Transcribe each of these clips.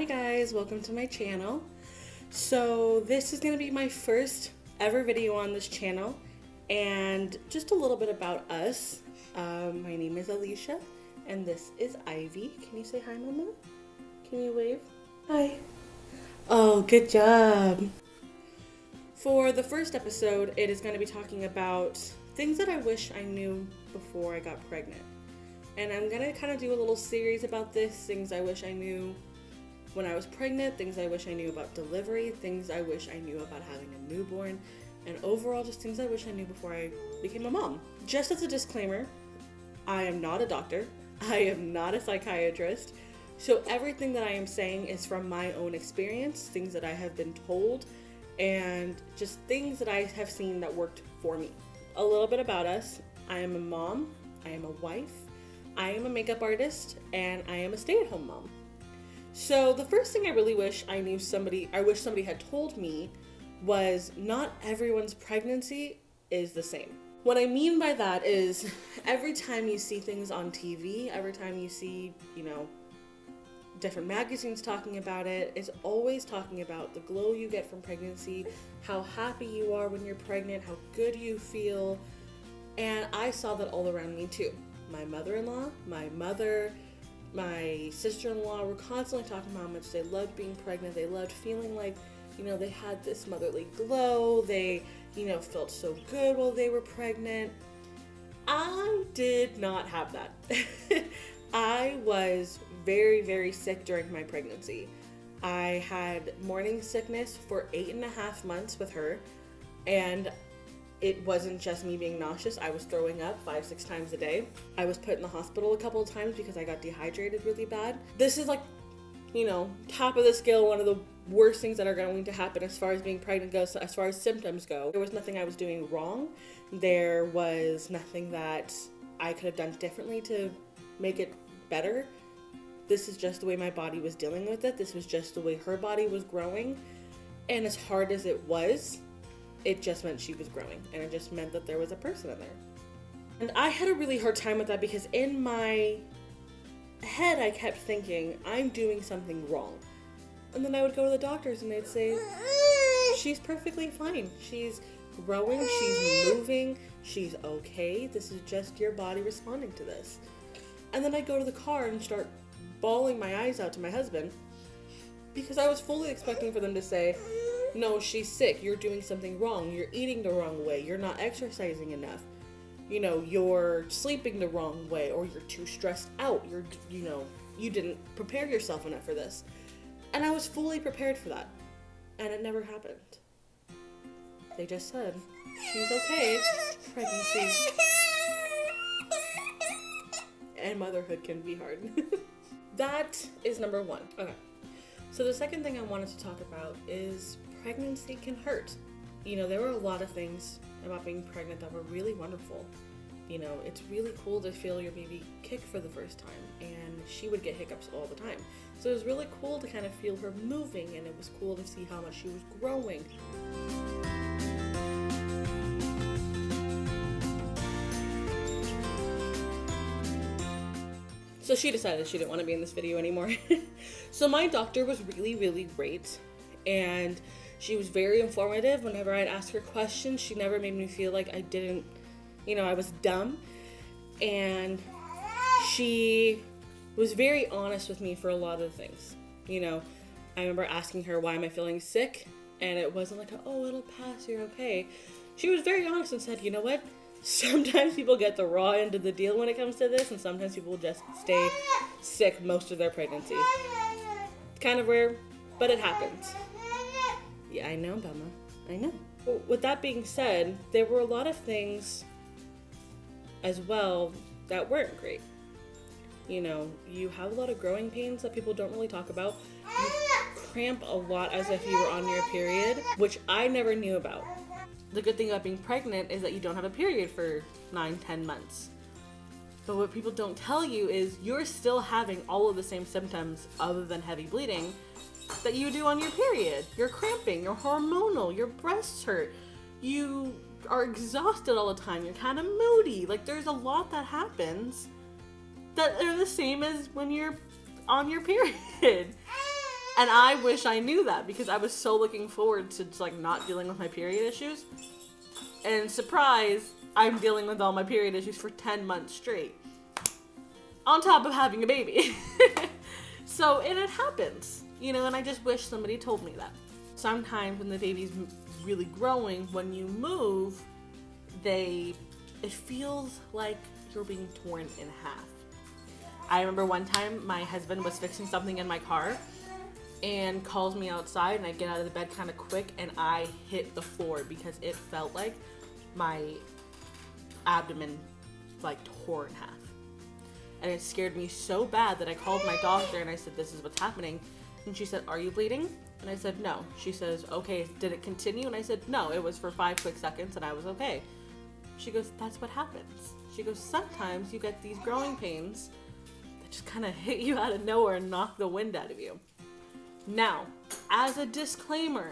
guys, welcome to my channel. So this is going to be my first ever video on this channel, and just a little bit about us. My name is Alicia and this is Ivy. Can you say hi, Mama? Can you wave? Hi. Oh, good job. For the first episode, it is going to be talking about things that I wish I knew before I got pregnant. And I'm going to kind of do a little series about this, things I wish I knew when I was pregnant, things I wish I knew about delivery, things I wish I knew about having a newborn, and overall just things I wish I knew before I became a mom. Just as a disclaimer, I am not a doctor, I am not a psychiatrist, so everything that I am saying is from my own experience, things that I have been told, and just things that I have seen that worked for me. A little bit about us: I am a mom, I am a wife, I am a makeup artist, and I am a stay-at-home mom. So the first thing I really wish I knew I wish somebody had told me was not everyone's pregnancy is the same. What I mean by that is every time you see things on TV, every time you see, different magazines talking about it, it's always talking about the glow you get from pregnancy, how happy you are when you're pregnant, how good you feel. And I saw that all around me too. My mother-in-law, my mother, my sister-in-law were constantly talking about how much they loved being pregnant. They loved feeling like, they had this motherly glow. They, felt so good while they were pregnant. I did not have that. I was very, very sick during my pregnancy. I had morning sickness for 8.5 months with her, and it wasn't just me being nauseous. I was throwing up 5-6 times a day. I was put in the hospital a couple of times because I got dehydrated really bad. This is like, top of the scale, one of the worst things that are going to happen as far as being pregnant goes, as far as symptoms go. There was nothing I was doing wrong. There was nothing that I could have done differently to make it better. This is just the way my body was dealing with it. This was just the way her body was growing. And as hard as it was, it just meant she was growing, and it just meant that there was a person in there. And I had a really hard time with that because in my head I kept thinking, I'm doing something wrong. And then I would go to the doctors and they'd say, she's perfectly fine. She's growing, she's moving, she's okay. This is just your body responding to this. And then I'd go to the car and start bawling my eyes out to my husband because I was fully expecting for them to say, no, she's sick, you're doing something wrong, you're eating the wrong way, you're not exercising enough, you're sleeping the wrong way, or you're too stressed out, you didn't prepare yourself enough for this. And I was fully prepared for that, and it never happened. They just said, she's okay, pregnancy and motherhood can be hard. That is number one. Okay. So the second thing I wanted to talk about is pregnancy can hurt. There were a lot of things about being pregnant that were really wonderful. It's really cool to feel your baby kick for the first time, and she would get hiccups all the time. So it was really cool to kind of feel her moving, and it was cool to see how much she was growing. So she decided she didn't want to be in this video anymore. So my doctor was really, really great, and she was very informative. Whenever I'd ask her questions, she never made me feel like I didn't, I was dumb. And she was very honest with me for a lot of things. I remember asking her, why am I feeling sick? And it wasn't like, oh, it'll pass, you're okay. She was very honest and said, you know what? Sometimes people get the raw end of the deal when it comes to this, and sometimes people just stay sick most of their pregnancy. It's kind of rare, but it happens. Yeah, I know, Mama. I know. Well, with that being said, there were a lot of things as well that weren't great. You have a lot of growing pains that people don't really talk about. You cramp a lot as if you were on your period, which I never knew about. The good thing about being pregnant is that you don't have a period for 9-10 months. But what people don't tell you is you're still having all of the same symptoms other than heavy bleeding that you do on your period. You're cramping, you're hormonal, your breasts hurt, you are exhausted all the time, you're kind of moody. Like, there's a lot that happens that are the same as when you're on your period. And I wish I knew that because I was so looking forward to just like not dealing with my period issues. And surprise, I'm dealing with all my period issues for 10 months straight. On top of having a baby. So, and it happens, you know, and I just wish somebody told me that. Sometimes when the baby's really growing, when you move, it feels like you're being torn in half. I remember one time my husband was fixing something in my car and calls me outside, and I get out of the bed kind of quick and I hit the floor because it felt like my abdomen like tore in half. And it scared me so bad that I called my doctor and I said, this is what's happening. And she said, are you bleeding? And I said, no. She says, okay, did it continue? And I said, no, it was for 5 quick seconds and I was okay. She goes, that's what happens. She goes, sometimes you get these growing pains that just kind of hit you out of nowhere and knock the wind out of you. Now, as a disclaimer,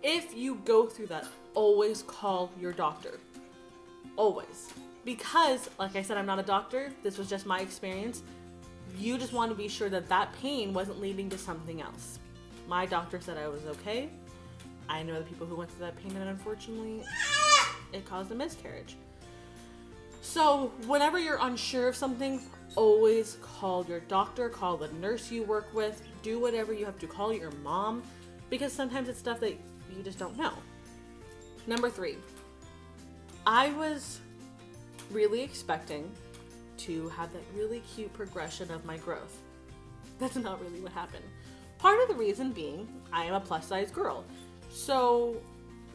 if you go through that, always call your doctor. Always. Because, like I said, I'm not a doctor. This was just my experience. You just want to be sure that that pain wasn't leading to something else. My doctor said I was okay. I know the people who went through that pain, and unfortunately, it caused a miscarriage. So, whenever you're unsure of something, always call your doctor, call the nurse you work with, do whatever you have to, call your mom, because sometimes it's stuff that you just don't know. Number 3, I was really expecting to have that really cute progression of my growth. That's not really what happened. Part of the reason being, I am a plus size girl. So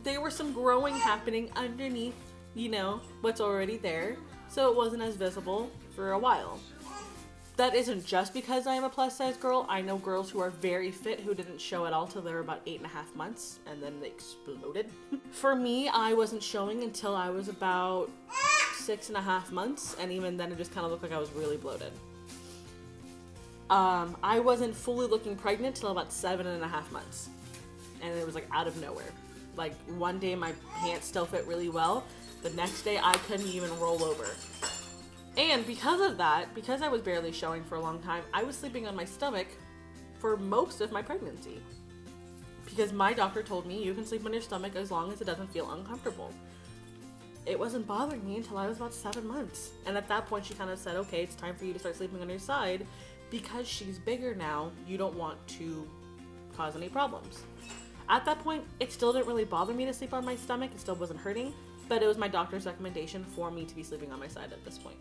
there were some growing happening underneath, you know, what's already there. So it wasn't as visible for a while. That isn't just because I am a plus size girl. I know girls who are very fit who didn't show at all till they were about 8.5 months and then they exploded. For me, I wasn't showing until I was about 6.5 months, and even then it just kind of looked like I was really bloated. I wasn't fully looking pregnant till about 7.5 months, and it was like out of nowhere. Like one day my pants still fit really well, the next day I couldn't even roll over. And because of that, because I was barely showing for a long time, I was sleeping on my stomach for most of my pregnancy. Because my doctor told me you can sleep on your stomach as long as it doesn't feel uncomfortable. It wasn't bothering me until I was about 7 months. And at that point she kind of said, okay, it's time for you to start sleeping on your side. Because she's bigger now, you don't want to cause any problems. At that point, it still didn't really bother me to sleep on my stomach. It still wasn't hurting. But it was my doctor's recommendation for me to be sleeping on my side at this point.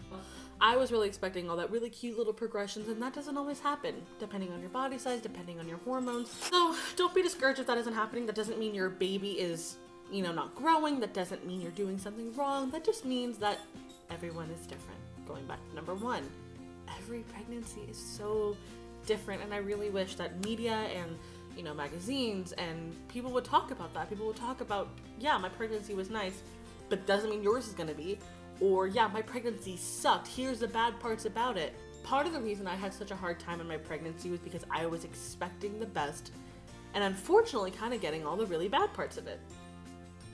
I was really expecting all that really cute little progressions, and that doesn't always happen, depending on your body size, depending on your hormones. So don't be discouraged if that isn't happening. That doesn't mean your baby is, you know, not growing. That doesn't mean you're doing something wrong. That just means that everyone is different. Going back to number 1, every pregnancy is so different, and I really wish that media and, you know, magazines and people would talk about that. People would talk about, yeah, my pregnancy was nice, but doesn't mean yours is gonna be. Or, yeah, my pregnancy sucked. Here's the bad parts about it. Part of the reason I had such a hard time in my pregnancy was because I was expecting the best and unfortunately kind of getting all the really bad parts of it.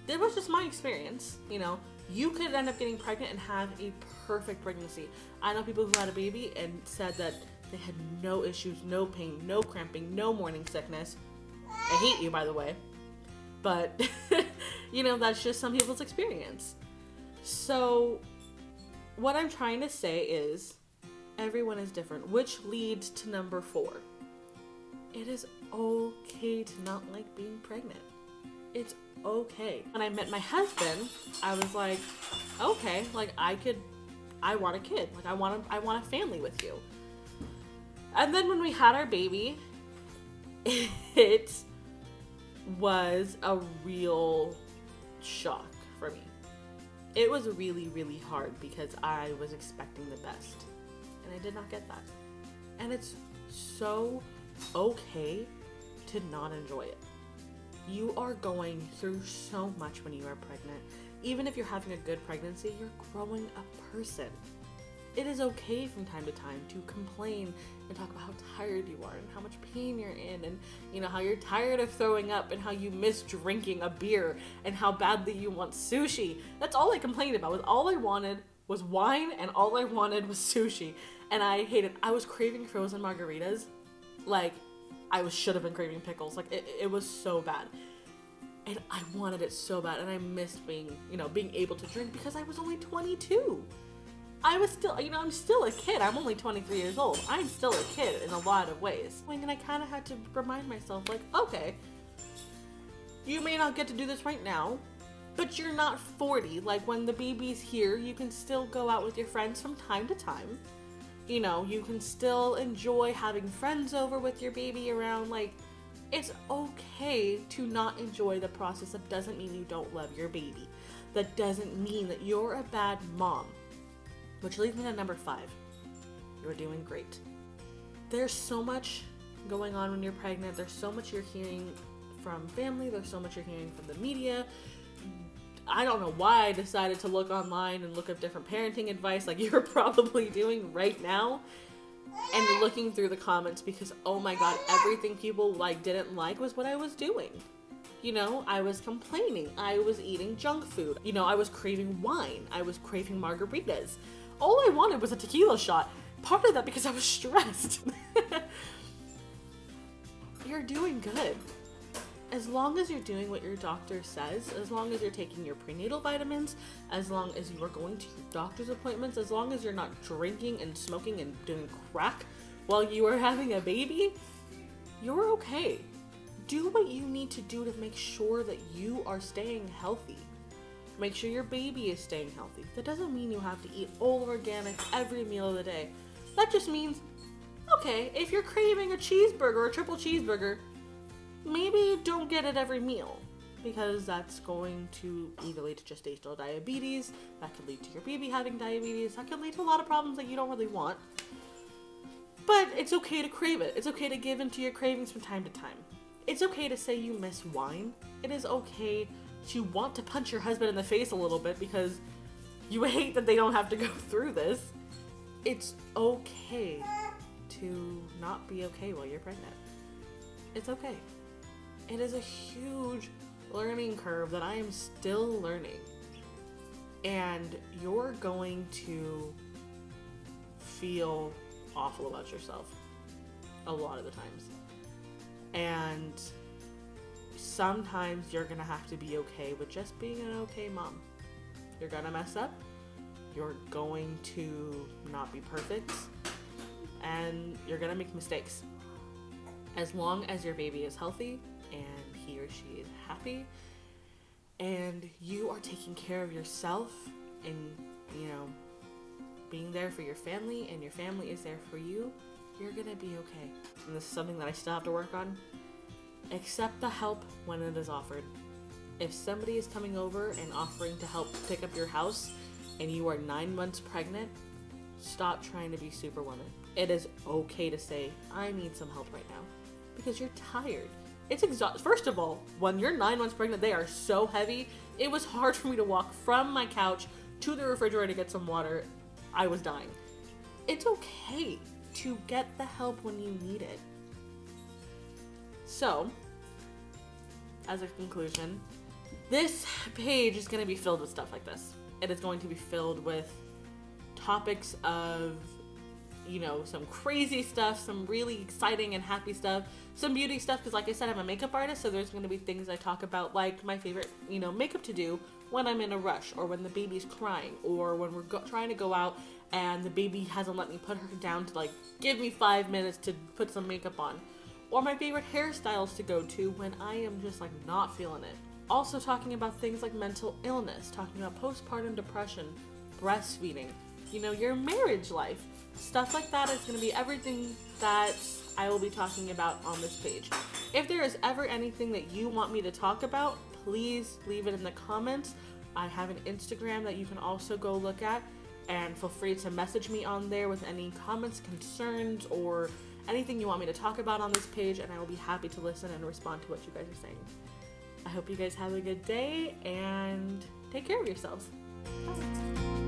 It was just my experience, you know. You could end up getting pregnant and have a perfect pregnancy. I know people who had a baby and said that they had no issues, no pain, no cramping, no morning sickness. I hate you, by the way. But, you know, that's just some people's experience. So, what I'm trying to say is, everyone is different, which leads to number 4. It is okay to not like being pregnant. It's okay. When I met my husband, I was like, okay, like I want a kid. Like I want a family with you. And then when we had our baby, it was a real shock for me. It was really, really hard because I was expecting the best and I did not get that. And it's so okay to not enjoy it. You are going through so much when you are pregnant. Even if you're having a good pregnancy, you're growing a person. It is okay from time to time to complain and talk about how tired you are and how much pain you're in and, you know, how you're tired of throwing up and how you miss drinking a beer and how badly you want sushi. That's all I complained about. All I wanted was wine and all I wanted was sushi. And I hated, I was craving frozen margaritas like should have been craving pickles. Like it was so bad. And I wanted it so bad, and I missed being able to drink because I was only 22. I was still, I'm still a kid. I'm only 23 years old. I'm still a kid in a lot of ways. And I kind of had to remind myself, like, okay, you may not get to do this right now, but you're not 40. Like, when the baby's here, you can still go out with your friends from time to time. You can still enjoy having friends over with your baby around. Like, it's okay to not enjoy the process. That doesn't mean you don't love your baby. That doesn't mean that you're a bad mom. Which leads me to number 5. You're doing great. There's so much going on when you're pregnant. There's so much you're hearing from family. There's so much you're hearing from the media. I don't know why I decided to look online and look up different parenting advice like you're probably doing right now. And looking through the comments because, oh my god, everything people didn't like was what I was doing. I was complaining. I was eating junk food. I was craving wine. I was craving margaritas. All I wanted was a tequila shot. Part of that because I was stressed. You're doing good. As long as you're doing what your doctor says, as long as you're taking your prenatal vitamins, as long as you are going to your doctor's appointments, as long as you're not drinking and smoking and doing crack while you are having a baby, you're okay. Do what you need to do to make sure that you are staying healthy. Make sure your baby is staying healthy. That doesn't mean you have to eat all organic every meal of the day. That just means, okay, if you're craving a cheeseburger or a triple cheeseburger, maybe don't get it every meal, because that's going to either lead to gestational diabetes, that could lead to your baby having diabetes, that could lead to a lot of problems that you don't really want. But it's okay to crave it. It's okay to give into your cravings from time to time. It's okay to say you miss wine. It is okay to want to punch your husband in the face a little bit because you hate that they don't have to go through this. It's okay to not be okay while you're pregnant. It's okay. It is a huge learning curve that I am still learning. And you're going to feel awful about yourself a lot of the times. And sometimes you're gonna have to be okay with just being an okay mom. You're gonna mess up. You're going to not be perfect. And you're gonna make mistakes. As long as your baby is healthy and he or she is happy and you are taking care of yourself and, being there for your family and your family is there for you, you're gonna be okay. And this is something that I still have to work on. Accept the help when it is offered. If somebody is coming over and offering to help pick up your house and you are 9 months pregnant, stop trying to be Superwoman. It is okay to say, I need some help right now, because you're tired. It's exhausting. First of all, when you're 9 months pregnant, they are so heavy. It was hard for me to walk from my couch to the refrigerator to get some water. I was dying. It's okay to get the help when you need it. So, as a conclusion, this page is going to be filled with stuff like this. It is going to be filled with topics of, some crazy stuff, some really exciting and happy stuff, some beauty stuff, because like I said, I'm a makeup artist, so there's going to be things I talk about, like my favorite, makeup to do when I'm in a rush, or when the baby's crying, or when we're trying to go out and the baby hasn't let me put her down to give me 5 minutes to put some makeup on, or my favorite hairstyles to go to when I am just not feeling it. Also talking about things like mental illness, talking about postpartum depression, breastfeeding, your marriage life. Stuff like that is going to be everything that I will be talking about on this page. If there is ever anything that you want me to talk about, please leave it in the comments. I have an Instagram that you can also go look at, and feel free to message me on there with any comments, concerns, or anything you want me to talk about on this page, and I will be happy to listen and respond to what you guys are saying. I hope you guys have a good day, and take care of yourselves. Bye.